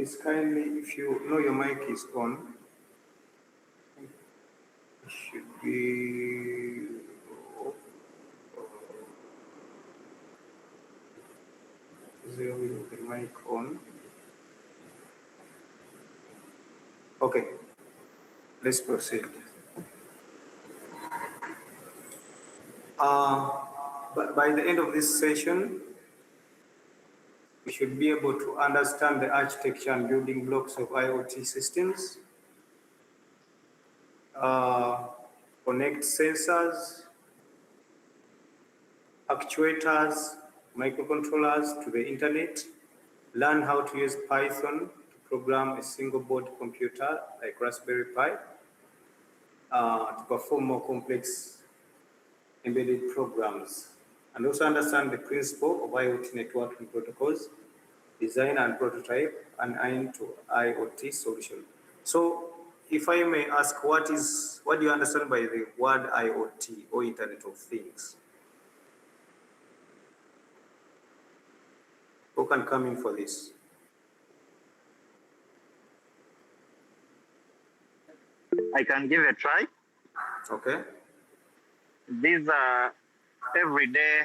Please kindly, if you know your mic is on, it should be. Zero with the mic on. Okay, let's proceed. But by the end of this session, we should be able to understand the architecture and building blocks of IoT systems, connect sensors, actuators, microcontrollers to the internet, learn how to use Python to program a single board computer like Raspberry Pi to perform more complex embedded programs, and also understand the principle of IoT networking protocols, design and prototype an end-to IoT solution. So, if I may ask, what do you understand by the word IoT or Internet of Things? Who can come in for this? I can give a try. Okay. These are everyday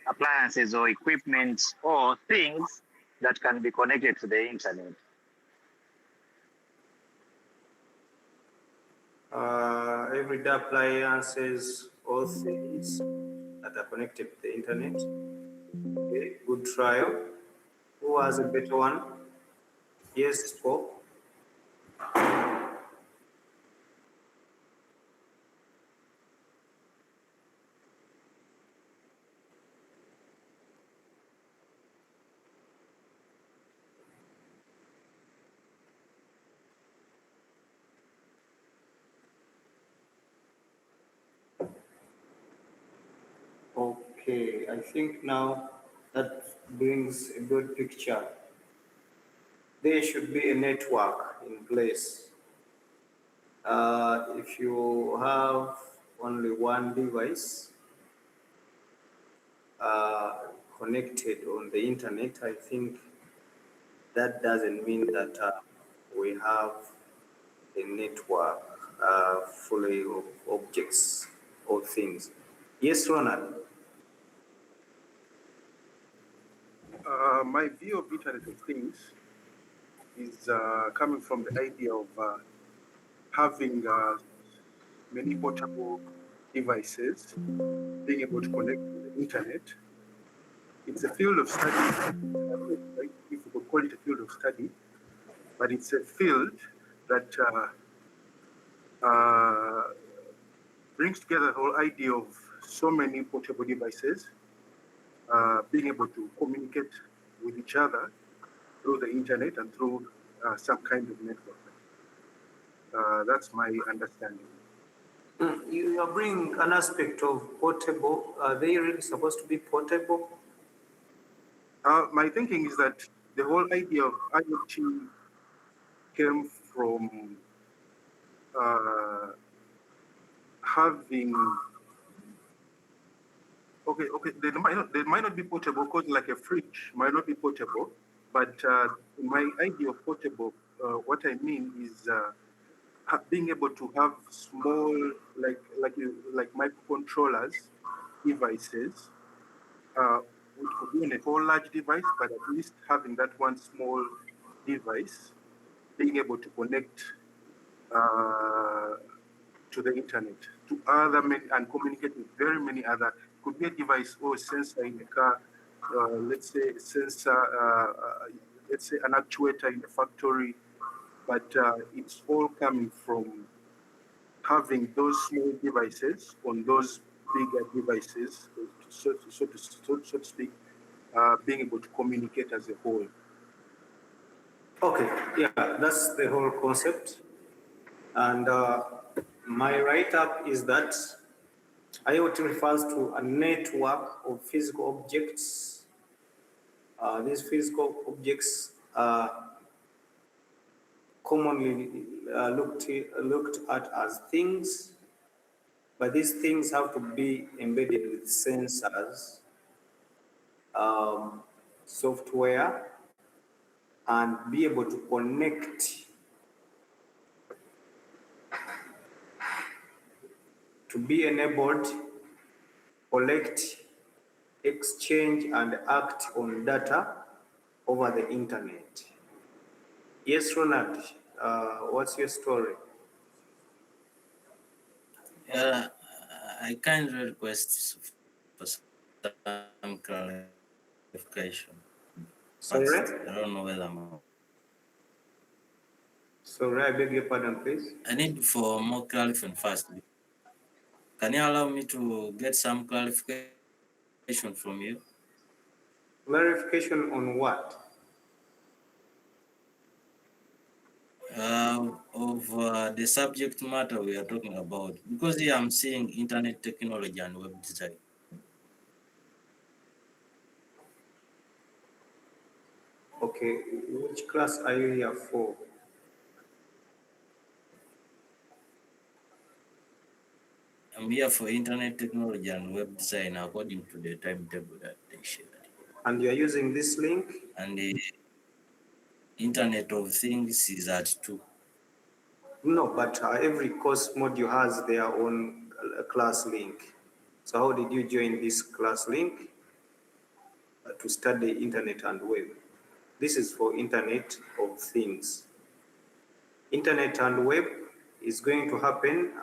appliances or equipment or things that can be connected to the internet. Everyday appliances or things that are connected to the internet. Okay, good trial. Who has a better one? Yes, Paul. Okay, I think now that brings a good picture. There should be a network in place. If you have only one device connected on the internet, I think that doesn't mean that we have a network fully of objects or things. Yes, Ronald? My view of Internet of Things is coming from the idea of having many portable devices, being able to connect to the internet. It's a field of study. I don't know if we could call it a field of study, but it's a field that brings together the whole idea of so many portable devices being able to communicate with each other through the internet and through some kind of network. That's my understanding. You are bringing an aspect of portable. Are they really supposed to be portable? My thinking is that the whole idea of IoT came from having okay, they might not be portable because like a fridge might not be portable, but my idea of portable, what I mean is being able to have small like microcontrollers devices, which could be in a whole large device, but at least having that one small device being able to connect to the internet, to other and communicate with very many other. Could be a device or a sensor in a car. Let's say a sensor. Let's say an actuator in a factory. But it's all coming from having those small devices on those bigger devices, so to speak, being able to communicate as a whole. Okay, yeah, that's the whole concept. And my write-up is that IoT refers to a network of physical objects. These physical objects are commonly looked at as things, but these things have to be embedded with sensors, software, and be able to connect to be enabled, collect, exchange, and act on data over the internet. Yes, Ronald, what's your story? I kindly request for some clarification. Sorry? First, I don't know whether Sorry, I beg your pardon, please. I need for more clarification first. Can you allow me to get some clarification from you? Clarification on what? Of the subject matter we are talking about, because here I'm seeing internet technology and web design. Okay, which class are you here for? I'm here for internet technology and web design according to the timetable that they shared. And you're using this link? And the Internet of Things is at 2. No, but every course module has their own class link. So how did you join this class link to study internet and web? This is for Internet of Things. Internet and web is going to happen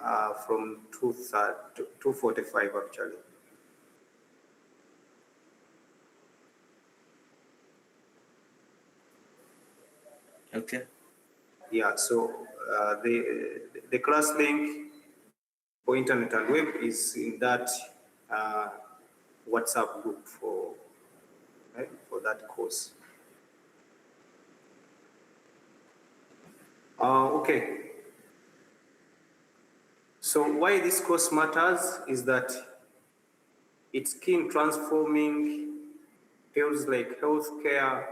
from 2:45 actually. Okay. Yeah, so the class link for internet and web is in that uh, WhatsApp group for that course. Okay. So why this course matters is that it's key in transforming fields like healthcare,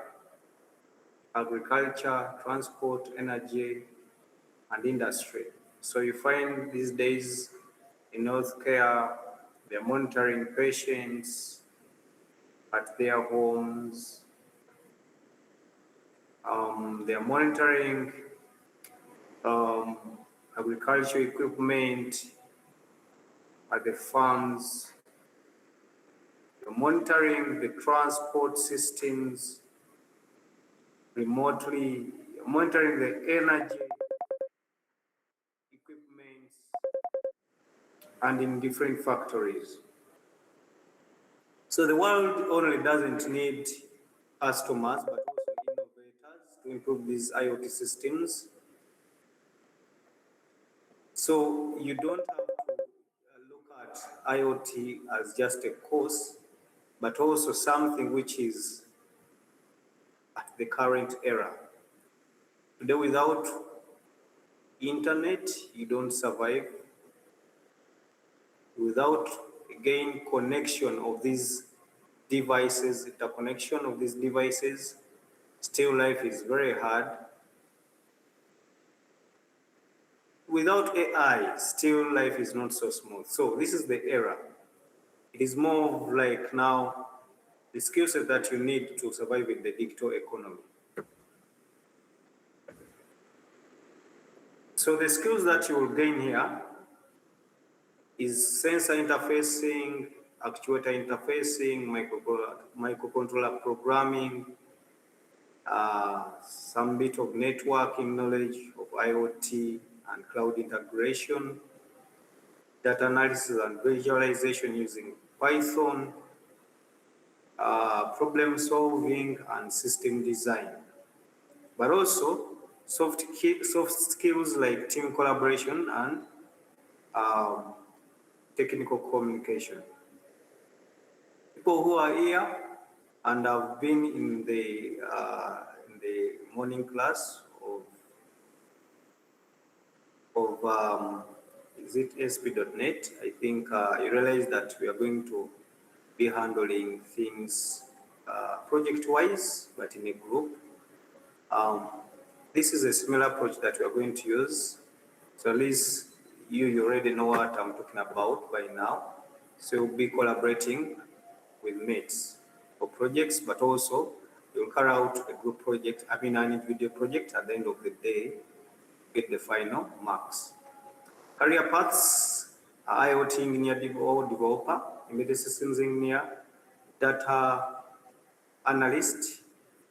agriculture, transport, energy, and industry. So you find these days in healthcare, they're monitoring patients at their homes. They're monitoring um, agricultural equipment at the farms. They're monitoring the transport systems remotely, monitoring the energy equipment and in different factories. So the world only doesn't need customers, but also innovators to improve these IoT systems. So you don't have to look at IoT as just a course, but also something which is at the current era. Today, without internet, you don't survive. Without, again, connection of these devices, interconnection of these devices, still life is very hard. Without AI, still life is not so smooth. So this is the era. It is more of like now the skill set that you need to survive in the digital economy. So the skills that you will gain here is sensor interfacing, actuator interfacing, microcontroller programming, some bit of networking knowledge of IoT and cloud integration, data analysis and visualization using Python, problem solving and system design. But also soft skills like team collaboration and um, technical communication. People who are here and have been in the morning class of is it sp.net? I think you realize that we are going to be handling things project-wise, but in a group. Um, this is a similar approach that we are going to use. So at least you already know what I'm talking about by now. So you'll be collaborating with mates for projects, but also you'll carry out a group project, an individual project. At the end of the day, get the final marks. Career paths are IoT engineer or developer, embedded systems engineer, data analyst,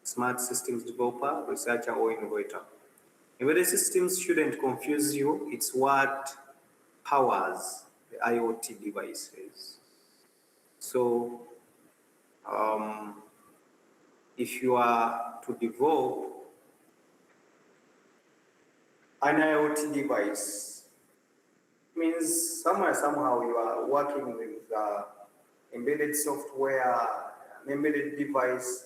smart systems developer, researcher, or innovator. Embedded systems shouldn't confuse you. It's what powers the IoT devices. So if you are to develop an IoT device, means somehow you are working with embedded software, an embedded device,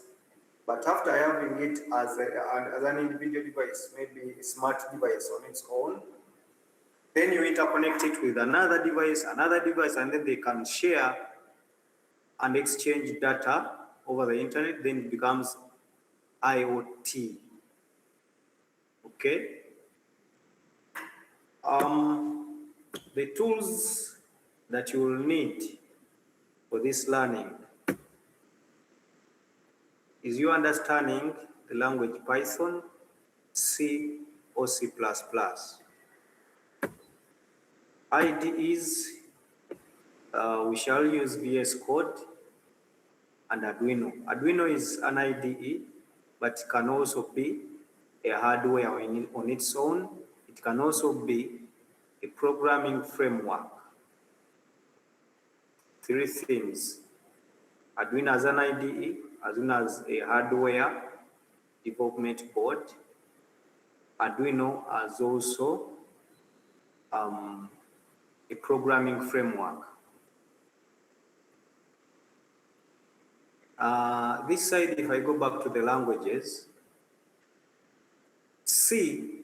but after having it as an individual device, maybe a smart device on its own, then you interconnect it with another device, and then they can share and exchange data over the internet, then it becomes IoT. Okay? The tools that you will need for this learning is you understanding the language Python, C, or C++. IDEs, we shall use VS Code and Arduino. Arduino is an IDE, but it can also be a hardware on its own. It can also be a programming framework. Three things: Arduino as an IDE, Arduino as a hardware development board, Arduino as also a programming framework. This side, if I go back to the languages, C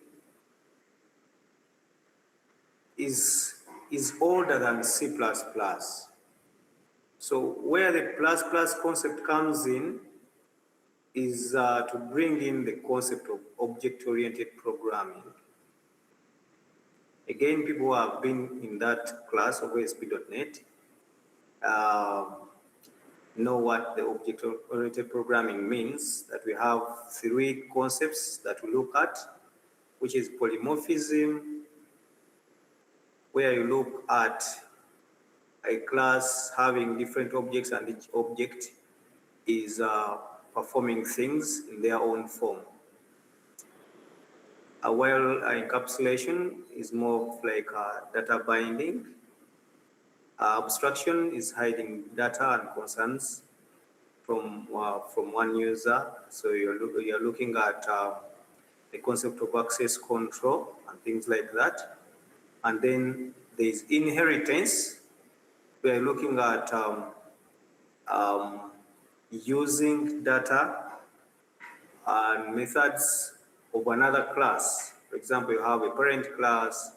is older than C++. So where the plus concept comes in is to bring in the concept of object-oriented programming. Again, people who have been in that class of ASP.NET know what the object-oriented programming means, that we have three concepts that we look at, which is polymorphism, where you look at a class having different objects and each object is performing things in their own form. While encapsulation is more of like data binding. Abstraction is hiding data and concerns from one user. So you're looking at the concept of access control and things like that. And then there's inheritance. We are looking at using data and methods of another class. For example, you have a parent class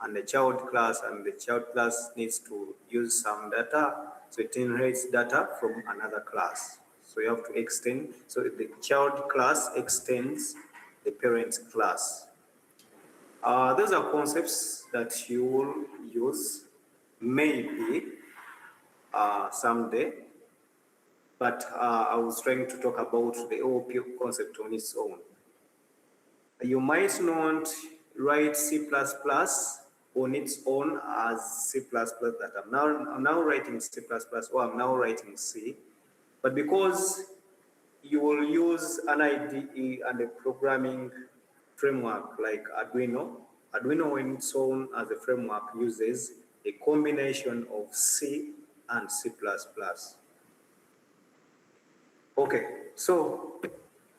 and a child class, and the child class needs to use some data, so it inherits data from another class. So you have to extend, so the child class extends the parent class. Those are concepts that you will use maybe someday, but I was trying to talk about the OOP concept on its own. You might not write C++ on its own as C++ that I'm now writing C++ or I'm now writing C, but because you will use an IDE and a programming framework like Arduino. Arduino on its own as a framework uses a combination of C and C++. Okay, so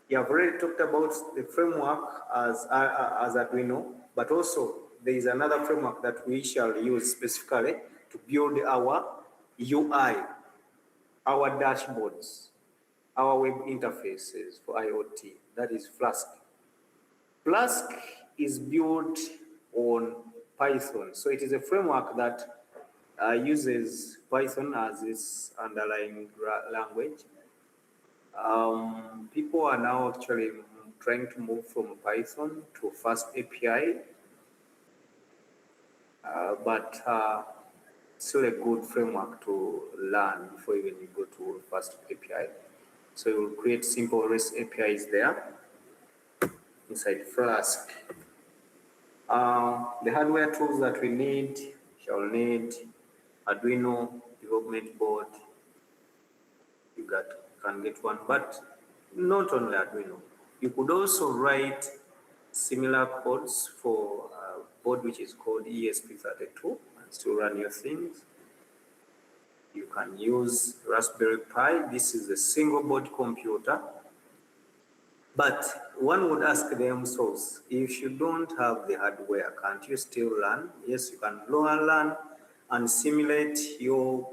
you have already talked about the framework as Arduino, but also there is another framework that we shall use specifically to build our UI, our dashboards, our web interfaces for IoT. That is Flask. Flask is built on Python. So it is a framework that uses Python as its underlying language. People are now actually trying to move from Python to Fast API, but still a good framework to learn before even you go to Fast API. So you'll create simple REST APIs there inside Flask. The hardware tools that we need, shall need Arduino development board. You can get one, but not only Arduino. You could also write similar codes for a board which is called ESP32 and still run your things. You can use Raspberry Pi. This is a single board computer. But one would ask themselves, if you don't have the hardware, can't you still run? Yes, you can learn and simulate your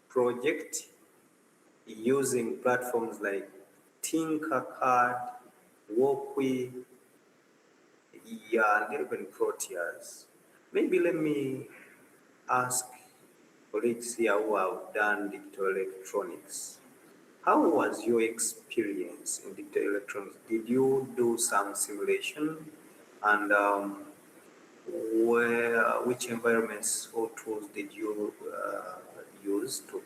project using platforms like Tinkercad, Walkway, and even Proteus. Maybe let me ask colleagues here who have done digital electronics. How was your experience in digital electronics? Did you do some simulation? And which environments or tools did you use to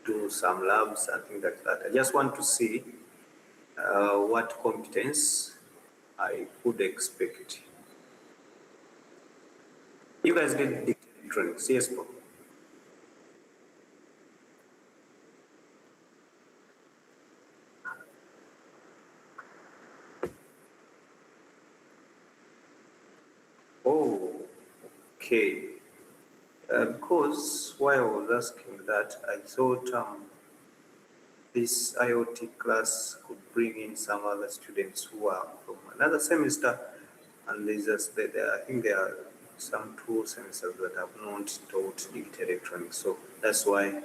do some labs and things like that? I just want to see what competence I could expect. You guys did digital electronics, yes, Paul? Oh, okay. Because while I was asking that, I thought this IoT class could bring in some other students who are from another semester, and there's just I think there are some 2 semesters that have not taught digital electronics. So that's why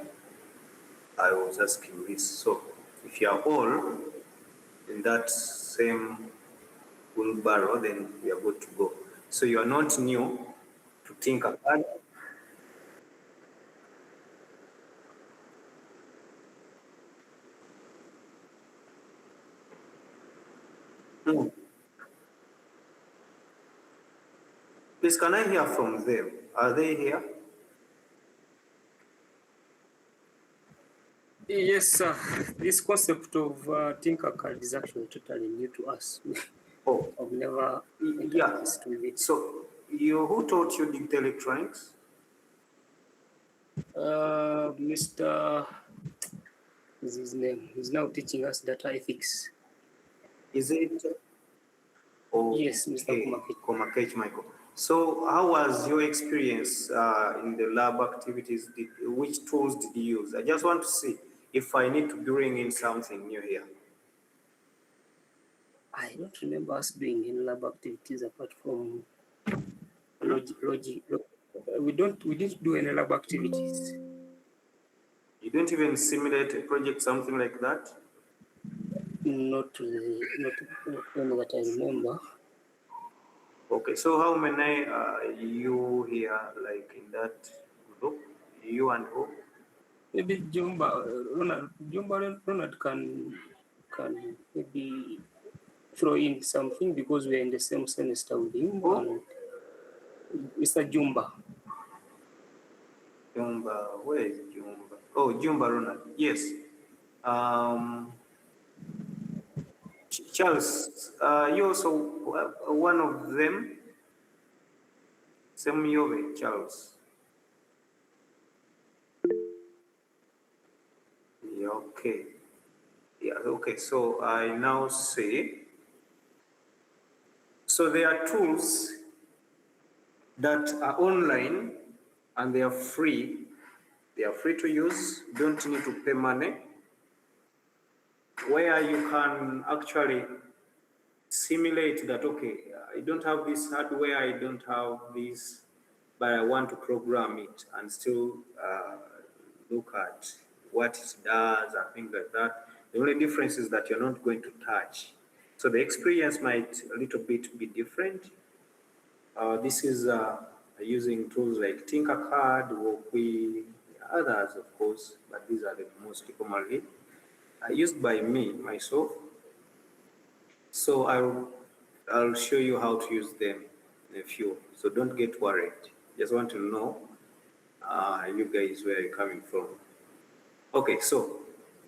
I was asking this. So if you are all in that same wheelbarrow, then we are good to go. So you are not new to Tinkercad. Hmm. Please, can I hear from them? Are they here? Yes, sir. This concept of Tinkercad is actually totally new to us. Oh, I've never yeah. introduced with it. So who taught you digital electronics? Mr. is his name. He's now teaching us data ethics. Is it? Oh, Yes, Mr. Komakech. Komakech Michael. So how was your experience in the lab activities? Which tools did you use? I just want to see if I need to bring in something new here. I don't remember us doing any lab activities apart from we didn't do any lab activities. You don't even simulate a project, something like that? Not only that I remember. Okay, so how many you here, like in that group? You and who? Maybe Ronald can maybe throw in something because we're in the same semester with him. Who? And Mr. Jumba. Jumba, where is Jumba? Oh, Jumba Ronald, yes. Charles, you also one of them? Semyove, Charles. Yeah, okay. Yeah, okay, so I now see. So there are tools that are online and they are free. They are free to use, don't need to pay money, where you can actually simulate that, okay, I don't have this hardware, I don't have this, but I want to program it and still look at what it does and things like that. The only difference is that you're not going to touch. So the experience might a little bit be different. This is using tools like Tinkercad, Walkway, others of course, but these are the most commonly used by me, myself. So I'll show you how to use them in a few. So don't get worried. Just want to know you guys where you're coming from. Okay, so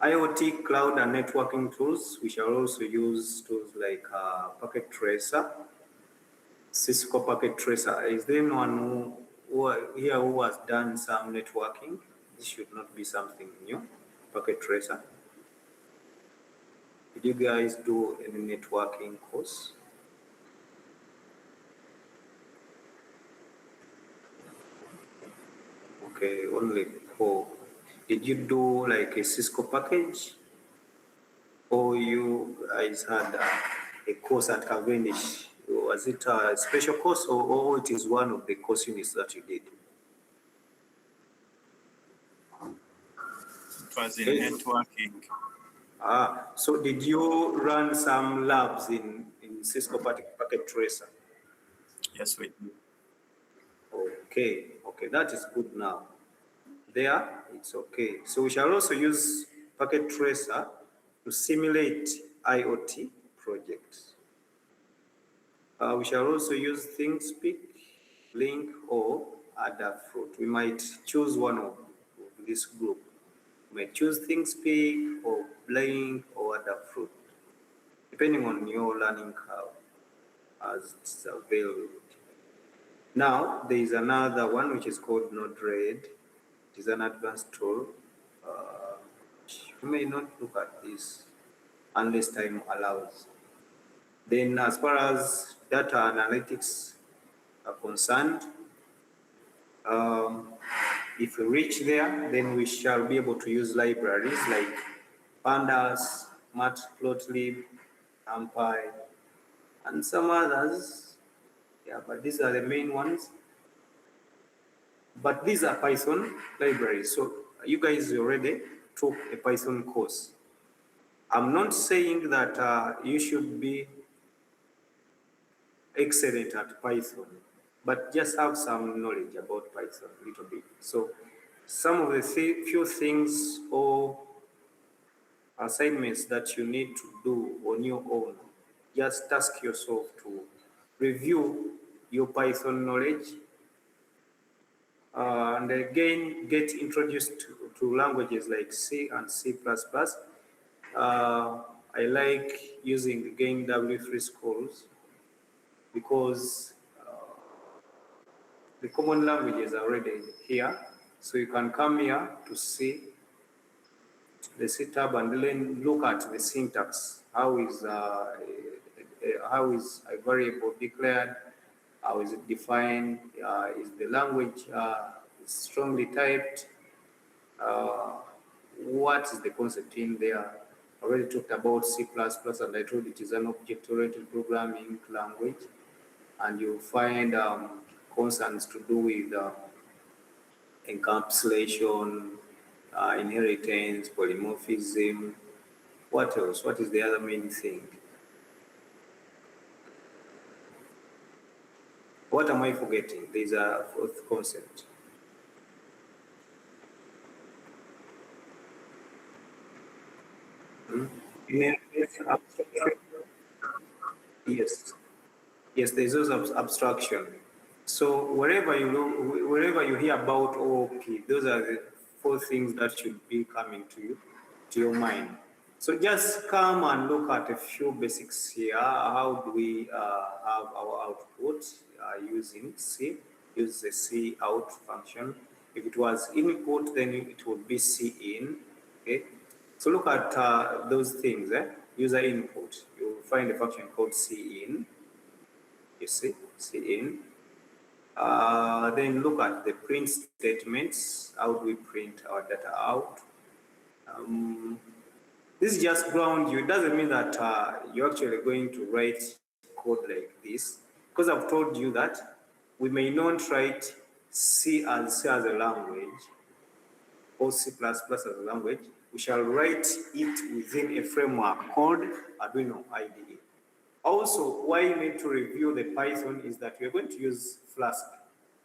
IoT, cloud, and networking tools. We shall also use tools like Packet Tracer, Cisco Packet Tracer. Is there anyone here who has done some networking? This should not be something new. Packet Tracer. Did you guys do any networking course? Okay, only 4. Did you do like a Cisco package? Or you guys had a course at Cavendish? Was it a special course or it is one of the course units that you did? It was in Okay. networking. So did you run some labs in Cisco Packet Tracer? Yes, we did. Okay, that is good now. There, it's okay. So we shall also use Packet Tracer to simulate IoT projects. We shall also use ThinkSpeak, Link, or Adafruit. We might choose one of this group. We might choose ThinkSpeak or Blink or Adafruit, depending on your learning curve as it's available. Now, there is another one which is called Node-RED. It is an advanced tool. You may not look at this unless time allows. Then, as far as data analytics are concerned, if we reach there, then we shall be able to use libraries like Pandas, Matplotlib, NumPy, and some others. Yeah, but these are the main ones. But these are Python libraries. So you guys already took a Python course. I'm not saying that you should be excellent at Python, but just have some knowledge about Python a little bit. So some of the few things or assignments that you need to do on your own, just task yourself to review your Python knowledge and again get introduced to languages like C and C++. I like using again W3 schools because the common languages are already here. So you can come here to see the C tab and then look at the syntax. How is a variable declared? How is it defined? Is the language strongly typed? What is the concept in there? I already talked about C++, and I told it is an object-oriented programming language, and you'll find concerns to do with encapsulation, inheritance, polymorphism. What else? What is the other main thing? What am I forgetting? There's a fourth concept. Abstraction. Yes. Yes, there's also abstraction. So wherever you hear about OOP, those are the 4 things that should be coming to your mind. So just come and look at a few basics here. How do we have our output using C? Use the C out function. If it was input, then it would be C in. Okay. So look at those things. User input. You'll find a function called C in. You see, C in. Then look at the print statements. How do we print our data out? This is just ground you. It doesn't mean that you're actually going to write code like this, because I've told you that we may not write C as a language or C++ as a language. We shall write it within a framework called Arduino IDE. Also, why you need to review the Python is that we're going to use Flask,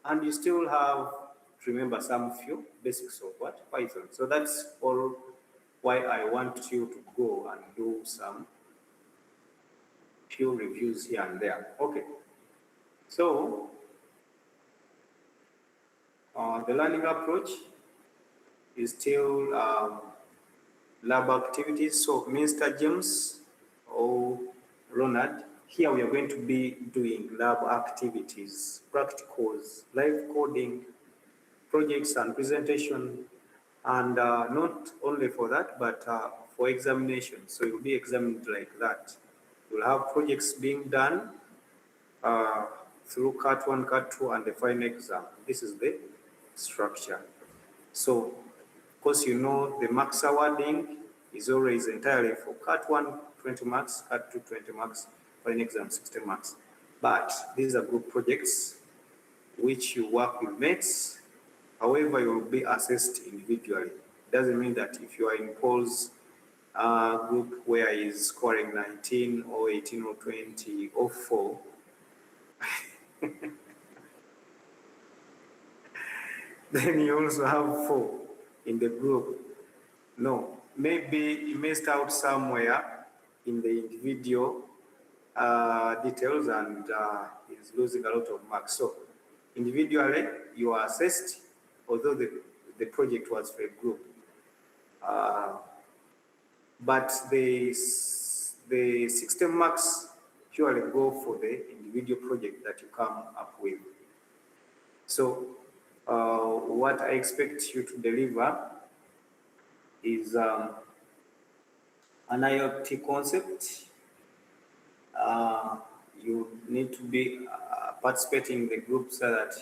and you still have to remember some few basics of what? Python. So that's all why I want you to go and do some few reviews here and there. Okay. So the learning approach is still lab activities. So Mr. James or Ronald, here we are going to be doing lab activities, practicals, live coding, projects and presentation, and not only for that, but for examination. So you'll be examined like that. You'll have projects being done uh, through Cat 1, Cat 2, and the final exam. This is the structure. So, of course, you know the marks awarding is always entirely for Cat 1, 20 marks, Cat 2, 20 marks, final exam, 60 marks. But these are group projects which you work with mates. However, you will be assessed individually. Doesn't mean that if you are in Paul's group where he's scoring 19 or 18 or 20 or 4, then you also have 4 in the group. No, maybe you missed out somewhere in the individual details and is losing a lot of marks. So individually, you are assessed, although the project was for a group. But the 60 marks surely go for the individual project that you come up with. So what I expect you to deliver is an IoT concept. You need to be participating in the group so that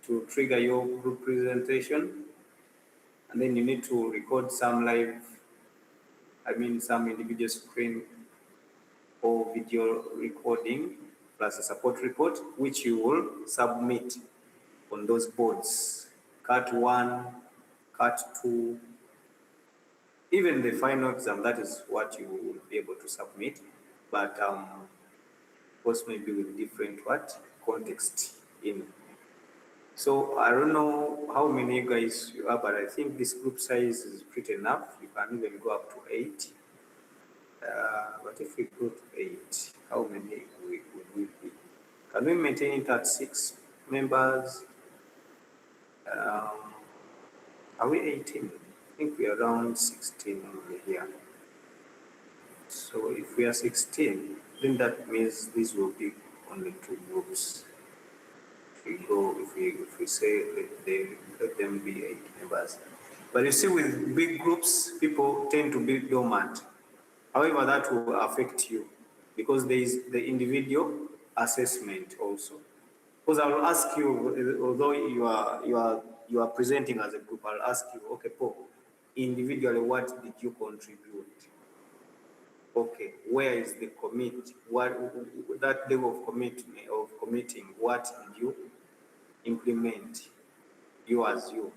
to trigger your group presentation. And then you need to record some some individual screen or video recording plus a support report, which you will submit on those boards. Cat 1, Cat 2, even the final exam, that is what you will be able to submit. But of course, maybe with different context in. So I don't know how many guys you are, but I think this group size is pretty enough. You can even go up to 8. But if we go to 8, how many would we be? Can we maintain it at 6 members? Are we 18? I think we are around 16 over here. So if we are 16, then that means these will be only 2 groups. If we say let them be 8 members. But you see, with big groups, people tend to be dormant. However, that will affect you because there is the individual assessment also. Because I will ask you, although you are presenting as a group, I'll ask you, okay, Paul, individually, what did you contribute? Okay, where is the commit? What that level of committing? What did you implement? You as you.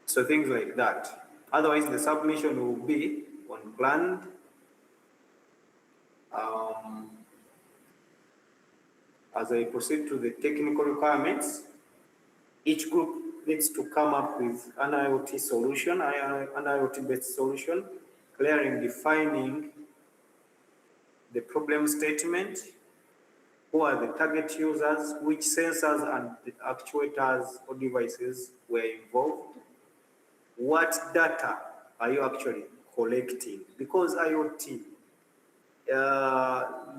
So things like that. Otherwise, the submission will be unplanned. As I proceed to the technical requirements, each group needs to come up with an IoT solution, an IoT-based solution, clearly defining the problem statement, who are the target users, which sensors and actuators or devices were involved, what data are you actually collecting? Because IoT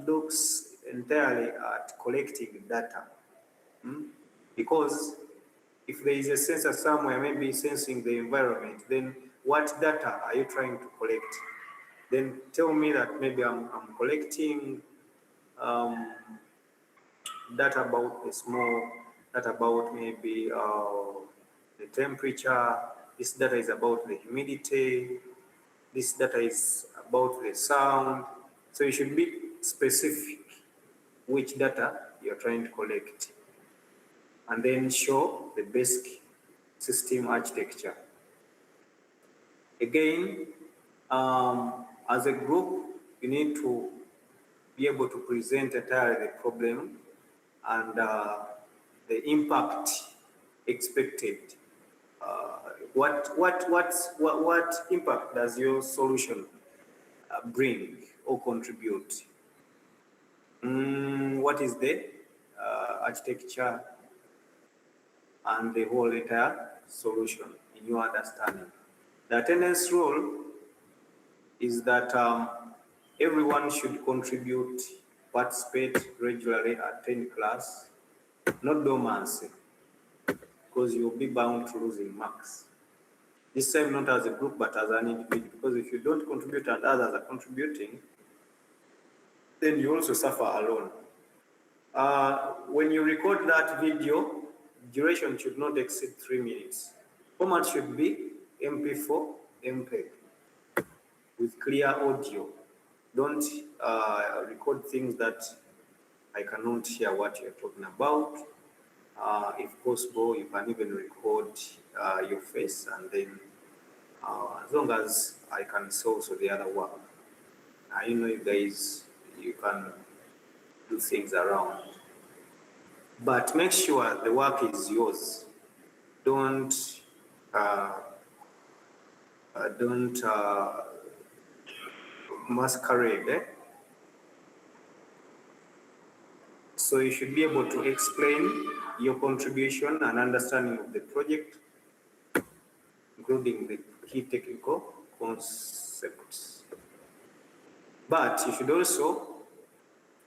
looks entirely at collecting data. Because if there is a sensor somewhere, maybe sensing the environment, then what data are you trying to collect? Then tell me that maybe I'm collecting data about the smoke, data about maybe the temperature, this data is about the humidity, this data is about the sound. So you should be specific which data you're trying to collect, and then show the basic system architecture. Again, as a group, you need to be able to present entirely the problem and the impact expected. What impact does your solution bring or contribute? What is the architecture and the whole entire solution in your understanding? The attendance rule is that everyone should contribute, participate regularly, attend class, not dormancy, because you'll be bound to losing marks. This time not as a group, but as an individual, because if you don't contribute and others are contributing, then you also suffer alone. When you record that video, duration should not exceed 3 minutes. Format should be MP4, MPEG, with clear audio. Don't record things that I cannot hear what you're talking about. If possible, you can even record your face, and then as long as I can see also the other work. I know you guys, you can do things around. But make sure the work is yours. Don't masquerade. So you should be able to explain your contribution and understanding of the project, including the key technical concepts. But you should also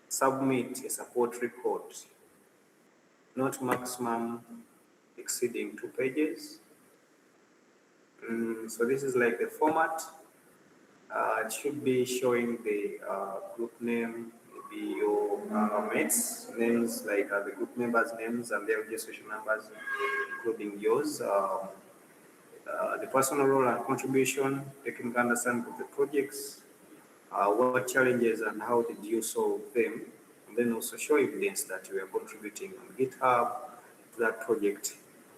submit a support report, not maximum exceeding 2 pages. So this is like the format. It should be showing the group name, maybe your mates' names, like the group members' names and their registration numbers, including yours. The personal role and contribution, technical understanding of the projects, what challenges and how did you solve them, and then also show evidence that you are contributing on GitHub to that project,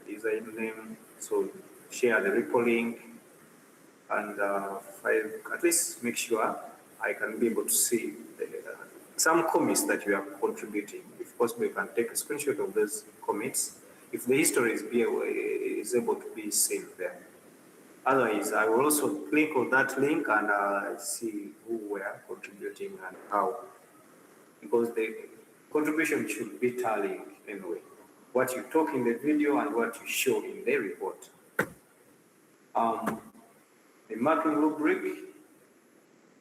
design name, so share the repo link, and at least make sure I can be able to see some commits that you are contributing. If possible, you can take a screenshot of those commits if the history is able to be seen there. Otherwise, I will also click on that link and see who were contributing and how, because the contribution should be tallying anyway. What you talk in the video and what you show in the report. The marking rubric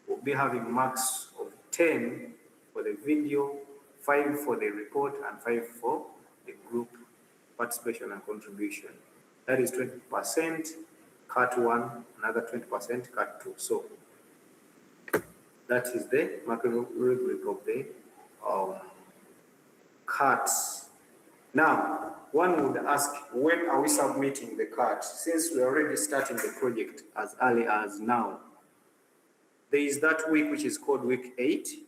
will be having marks of 10 for the video, 5 for the report, and 5 for the group participation and contribution. That is 20%, cut 1, another 20%, cut 2. So that is the marking rubric of the cuts. Now, one would ask, when are we submitting the cuts? Since we're already starting the project as early as now, there is that week which is called week 8.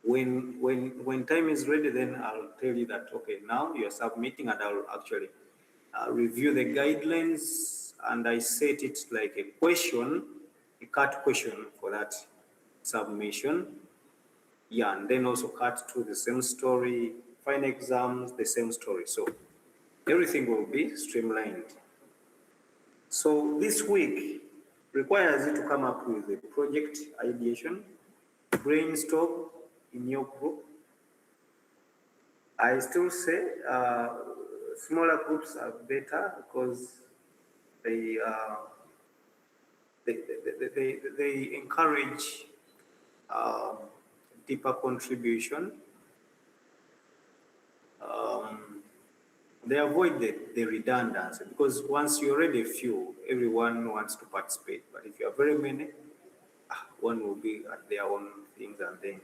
When time is ready, then I'll tell you that, okay, now you're submitting, and I'll actually review the guidelines, and I set it like a question, a cut question for that submission. Yeah, and then also cut to the same story, final exams, the same story. So everything will be streamlined. So this week requires you to come up with a project ideation, brainstorm in your group. I still say smaller groups are better because they encourage deeper contribution. They avoid the redundancy, because once you're already a few, everyone wants to participate. But if you are very many, one will be at their own things, and then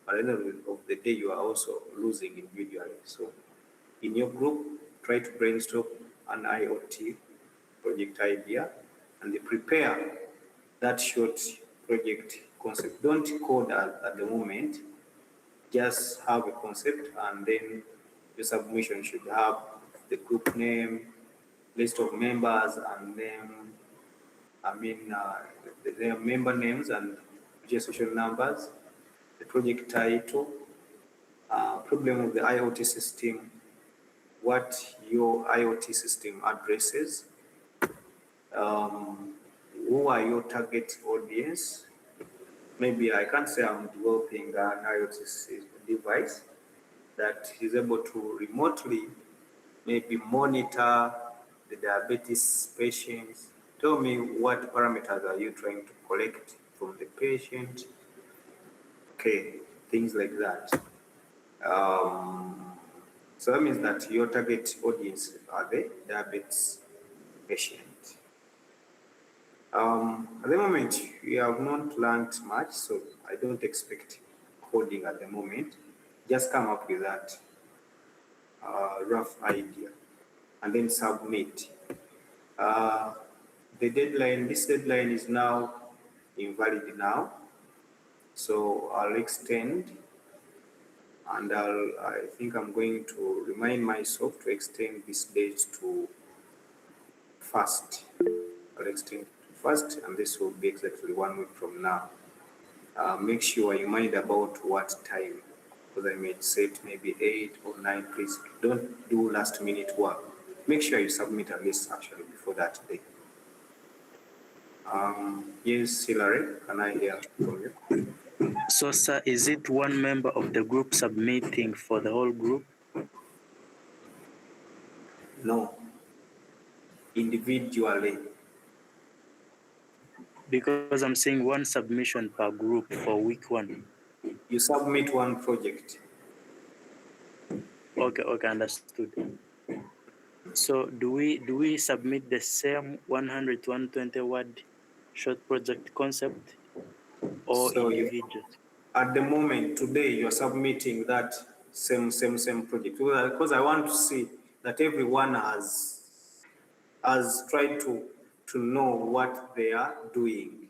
at the end of the day, you are also losing individually. So in your group, try to brainstorm an IoT project idea and prepare that short project concept. Don't code at the moment, just have a concept, and then your submission should have the group name, list of members, and then, their member names and registration numbers, the project title, problem of the IoT system, what your IoT system addresses, who are your target audience. Maybe I can't say I'm developing an IoT device that is able to remotely maybe monitor the diabetes patients, tell me what parameters are you trying to collect from the patient. Okay, things like that. So that means that your target audience are the diabetes patient. At the moment, we have not learned much, so I don't expect coding at the moment. Just come up with that rough idea and then submit. This deadline is now invalid now, so I'll extend, and I think I'm going to remind myself to extend this date to first. I'll extend to first, and this will be exactly 1 week from now. Make sure you mind about what time, because I may set maybe 8 or 9. Please don't do last minute work. Make sure you submit a list actually before that day. Yes, Hilary, can I hear from you? So, sir, is it one member of the group submitting for the whole group? No, individually. Because I'm saying one submission per group for week 1. You submit one project. Okay, understood. So do we submit the same 100 to 120 word short project concept or So individual? at the moment, today, you're submitting that same project, because I want to see that everyone has tried to know what they are doing.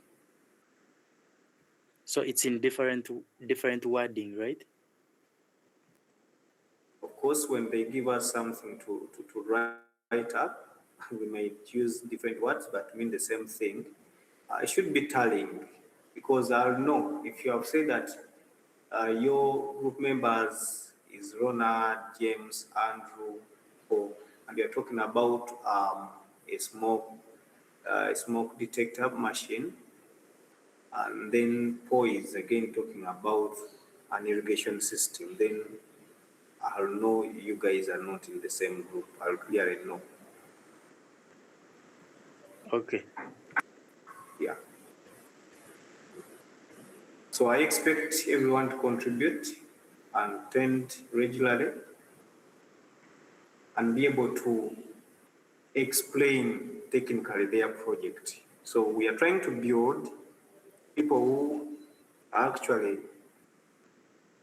So it's in different wording, right? Of course, when they give us something to write up, we might use different words but mean the same thing. It should be tallying, because I'll know if you have said that your group members is Ronald, James, Andrew, Paul, and you're talking about a smoke detector machine, and then Paul is again talking about an irrigation system, then I'll know you guys are not in the same group. I'll clearly know. Okay. Yeah. So I expect everyone to contribute and attend regularly and be able to explain technically their project. So we are trying to build people who are actually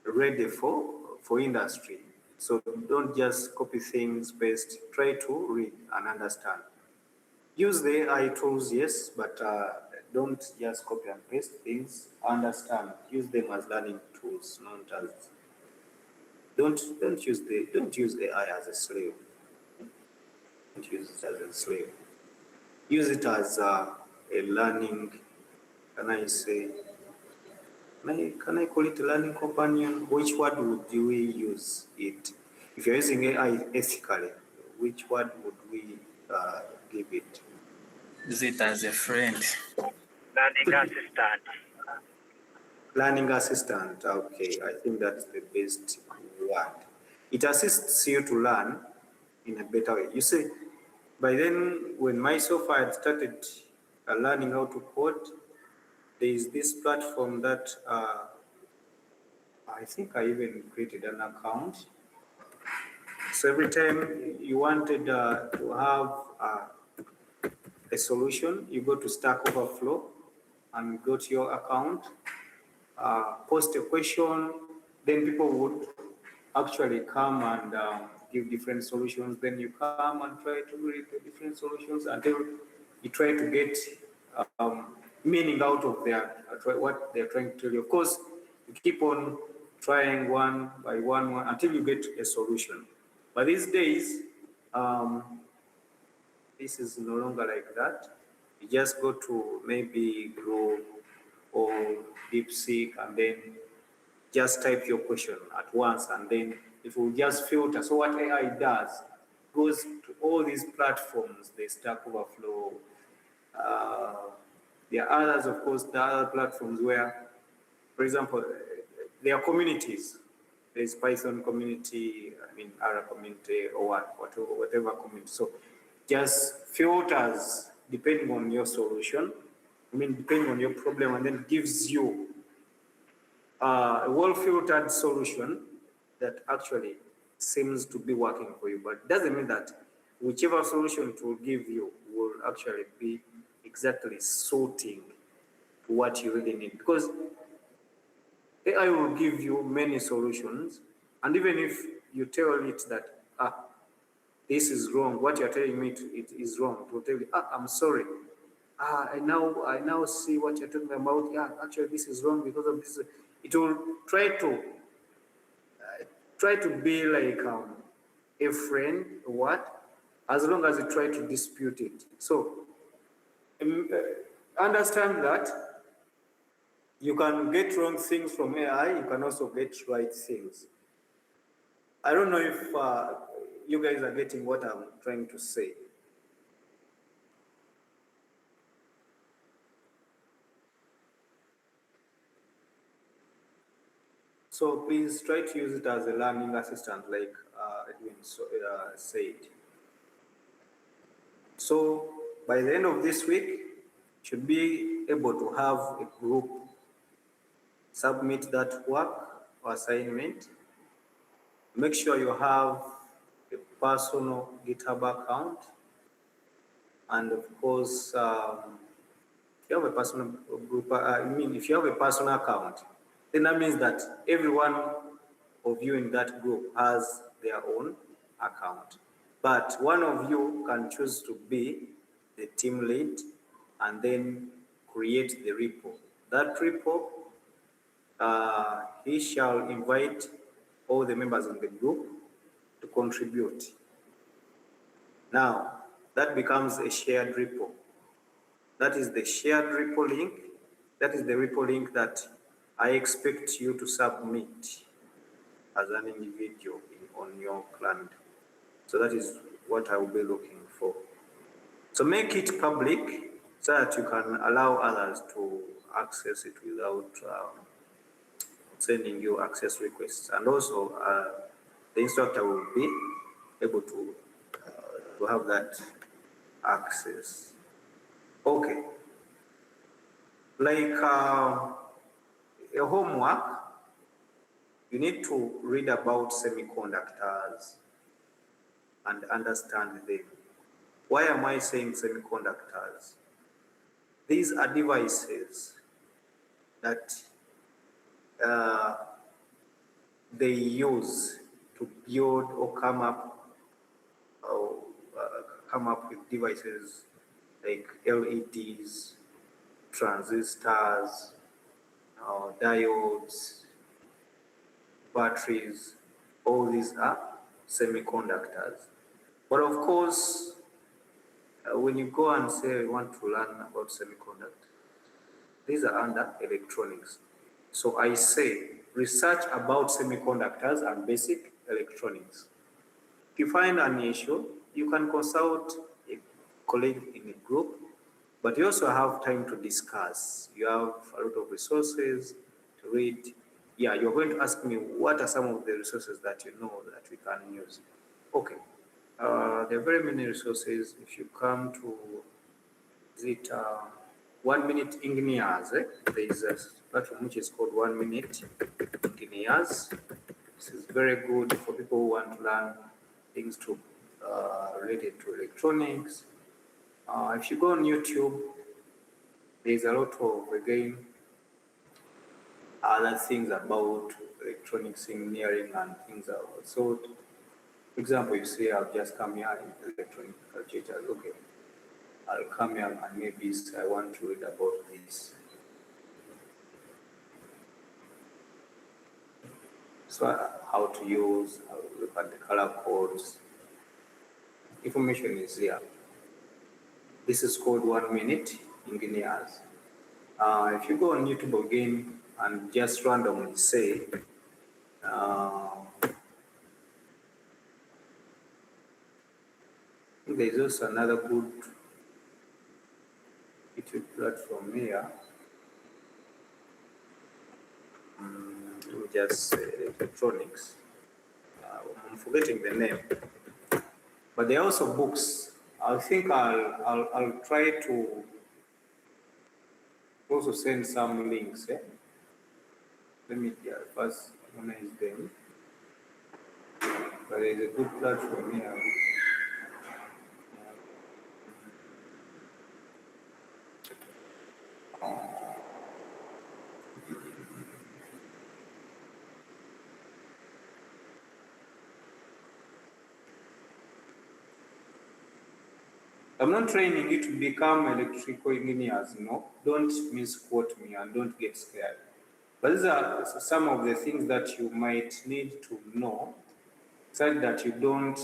ready for industry. So don't just copy things based, try to read and understand. Use the AI tools, yes, but don't just copy and paste things. Understand. Use them as learning tools, not as don't use AI as a slave. Don't use it as a slave. Use it as a learning. Can I say? Can I call it a learning companion? Which word would we use it? If you're using AI ethically, which word would we give it? Use it as a friend. Learning assistant. Learning assistant, okay, I think that's the best word. It assists you to learn in a better way. You see, by then, when myself I had started learning how to code, there is this platform that I think I even created an account. So every time you wanted to have a solution, you go to Stack Overflow and go to your account, post a question, then people would actually come and give different solutions. Then you come and try to read the different solutions until you try to get meaning out of what they're trying to tell you. Of course, you keep on trying one by one until you get a solution. But these days, this is no longer like that. You just go to maybe Grow or DeepSeek and then just type your question at once, and then it will just filter. So what AI does goes to all these platforms, the Stack Overflow. There are others, of course, the other platforms where, for example, there are communities. There's Python community, R community, or whatever community. So just filters depending on your solution, depending on your problem, and then gives you a well-filtered solution that actually seems to be working for you. But it doesn't mean that whichever solution it will give you will actually be exactly suiting to what you really need. Because AI will give you many solutions, and even if you tell it that, this is wrong, what you're telling me it is wrong, it will tell you, I'm sorry. I now see what you're talking about. Yeah, actually this is wrong because of this. It will try to be like a friend, what? As long as you try to dispute it. So understand that you can get wrong things from AI, you can also get right things. I don't know if you guys are getting what I'm trying to say. So please try to use it as a learning assistant, like Edwin said. So by the end of this week, you should be able to have a group submit that work or assignment. Make sure you have a personal GitHub account. And of course, if you have a personal group, if you have a personal account, then that means that every one of you in that group has their own account. But one of you can choose to be the team lead and then create the repo. That repo, he shall invite all the members in the group to contribute. Now, that becomes a shared repo. That is the shared repo link. That is the repo link that I expect you to submit as an individual on your client. So that is what I will be looking for. So make it public so that you can allow others to access it without sending you access requests. And also, the instructor will be able to have that access. Okay. Like a homework, you need to read about semiconductors and understand them. Why am I saying semiconductors? These are devices that they use to build or come up with devices like LEDs, transistors, diodes, batteries. All these are semiconductors. But of course, when you go and say you want to learn about semiconductors, these are under electronics. So I say research about semiconductors and basic electronics. If you find an issue, you can consult a colleague in a group, but you also have time to discuss. You have a lot of resources to read. Yeah, you're going to ask me what are some of the resources that you know that we can use. Okay, there are very many resources. If you come to visit 1 Minute Engineers, there is a platform which is called 1 Minute Engineers. This is very good for people who want to learn things related to electronics. If you go on YouTube, there's a lot of, again, other things about electronics engineering and things of that sort. For example, you say, I've just come here in electronic calculators. Okay, I'll come here and maybe I want to read about this. So how to use, how to look at the color codes. Information is here. This is called 1 Minute Engineers. If you go on YouTube again and just randomly say, there's also another good YouTube platform here. We'll just say electronics. I'm forgetting the name. But there are also books I think I'll try to also send some links. Yeah? Let me first organize them. But there's a good platform here. I'm not training you to become electrical engineers, no. Don't misquote me and don't get scared. But these are some of the things that you might need to know so that you don't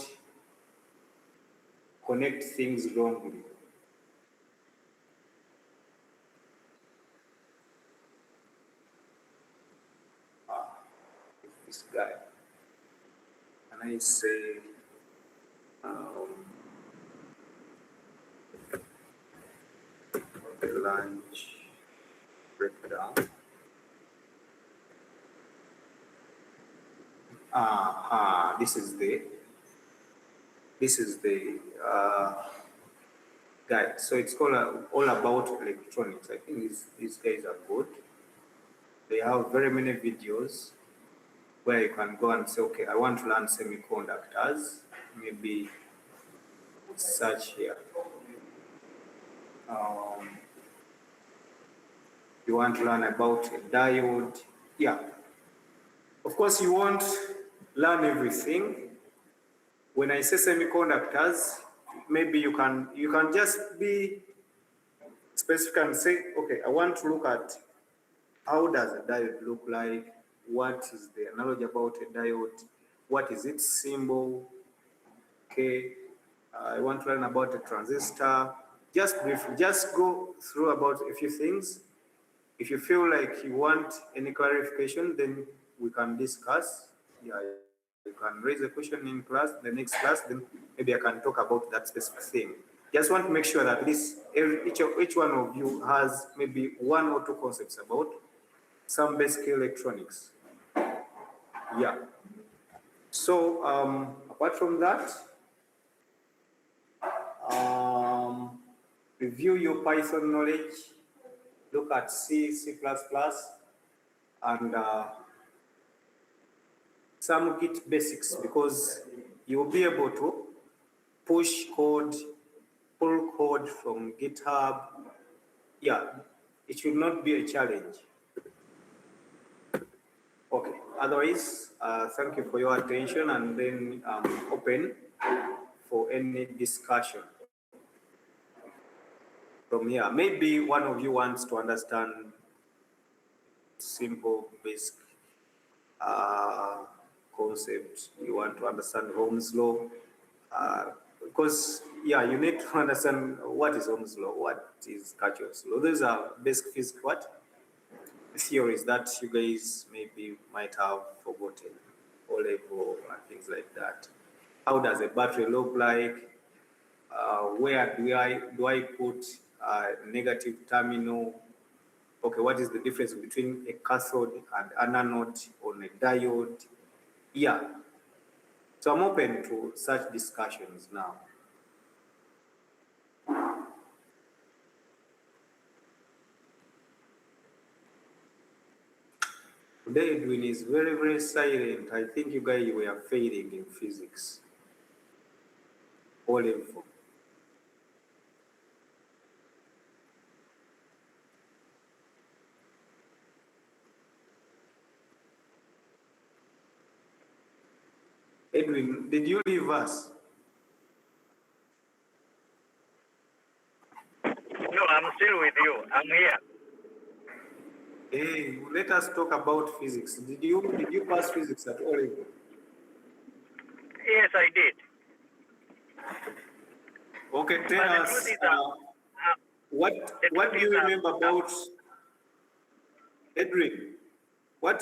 connect things wrongly. This guy. And I say, the lunch breakdown. This is the guy. So it's called all about electronics. I think these guys are good. They have very many videos where you can go and say, okay, I want to learn semiconductors. Maybe search here. You want to learn about a diode. Yeah. Of course, you won't learn everything. When I say semiconductors, maybe you can just be specific and say, okay, I want to look at how does a diode look like? What is the analogy about a diode? What is its symbol? Okay, I want to learn about a transistor. Just briefly, just go through about a few things. If you feel like you want any clarification, then we can discuss. Yeah, you can raise a question in class, the next class, then maybe I can talk about that specific thing. Just want to make sure that each one of you has maybe one or two concepts about some basic electronics. Yeah. So apart from that, review your Python knowledge, look at C, C++, and some Git basics, because you'll be able to push code, pull code from GitHub. Yeah, it should not be a challenge. Okay, otherwise, thank you for your attention, and then open for any discussion from here. Maybe one of you wants to understand simple, basic concept. You want to understand Ohm's law, because yeah, you need to understand what is Ohm's law, what is Kirchhoff's law. Those are basic physics theories that you guys maybe might have forgotten, O level and things like that. How does a battery look like? Where do I put a negative terminal? Okay, what is the difference between a cathode and an anode on a diode? Yeah. So I'm open to such discussions now. Today, Edwin is very, very silent. I think you guys were failing in physics. O level. Edwin, did you leave us? No, I'm still with you. I'm here. Hey, let us talk about physics. Did you pass physics at O level? Yes, I did. Okay, tell But the us truth is, what do you remember about Edwin?